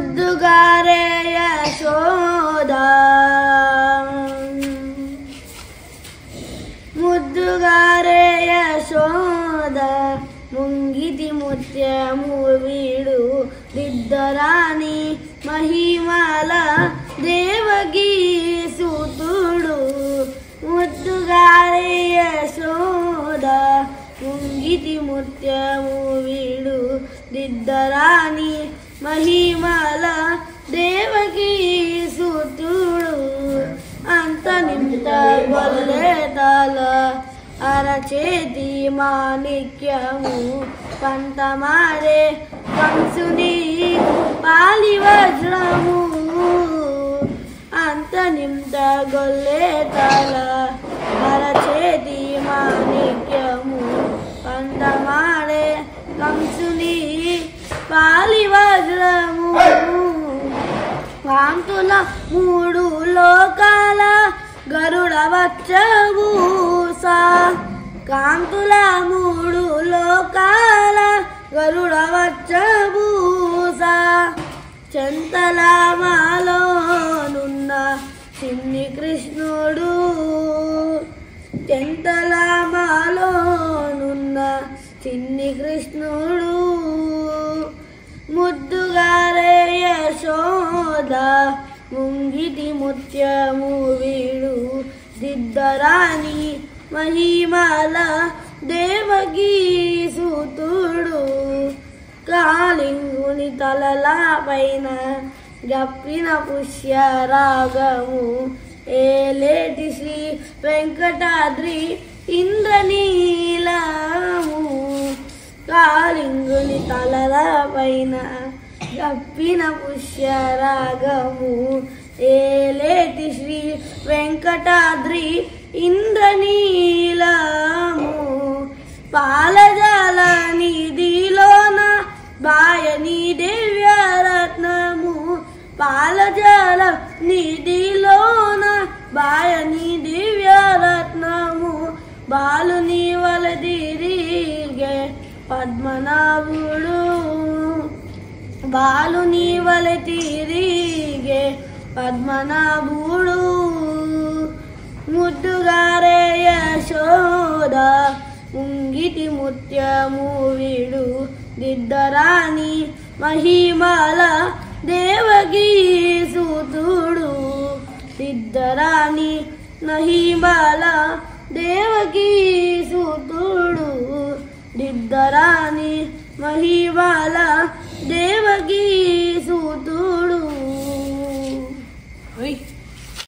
ಮುದ್ದುಗಾರೆ ಯಶೋದ ಮುದ್ದುಗಾರೆ ಯಶೋದ ಮುಂಗಿತಿ ಮುತ್ಯ ಮೂವಿಡು ದಿದ್ದರಾಣಿ ಮಹಿಮಾಲ ದೇವಗಿ ಸುತುಡು ಮುದ್ದುಗಾರೆ ಯಶೋದ ಮುಂಗಿತಿ ಮುತ್ಯ ಮೂವಿಡು ದಿದ್ದರಾಣಿ ಮಹಿಮಾಲ ದೇವಗಿ ಸುತುಡು ಅಂತ ನಿಂತ ಗೊಲ್ಲೆ ತಾಲ అరచేతి మాణిక్యము పంతమారే కంసుని పాలి వజ్రము అంత నింత గొల్లే తల అరచేతి మాణిక్యము పంతమారే కంసుని పాలి వజ్రము కాంతుల మూడు లోకాల గరుడ వచ్చబూసా కాంతుల మూడు లోకాల గరుడ వచ్చబూసా చెంతల మాలోనున్న చిన్ని కృష్ణుడు చెంతల మాలోనున్న చిన్ని కృష్ణుడు ముద్దుగారే యశోద ముంగిటి ముత్యము వీడు దిద్దరాణి మహిమాల దేవగీ సుతుడు కాళింగుని తలల పైన గప్పిన పుష్యరాగము ఏలేటి శ్రీ వెంకటాద్రి ఇంద్రనీలము కాళింగుని తలల పైన గప్పిన పుష్యరాగము ఏలేటి శ్రీ వెంకటాద్రి ఇంద్రనీలము పాలజాల నిధిలోన బాయని దివ్యరత్నము పాలజాల నిధిలోన బాయని దివ్యరత్నము బాలుని వలదిరిగే పద్మనాభుడు బాలుని వలె తిరిగే పద్మనాభుడు ముద్దుగారే యశోద ముంగిటి ముత్యము వీడు దిద్దరాణి మహిమాల దేవగీ సుతుడు దిద్దరాణి మహిమాల దేవగీ సుతుడు దిద్దరాణి మహిమాల దేవగీ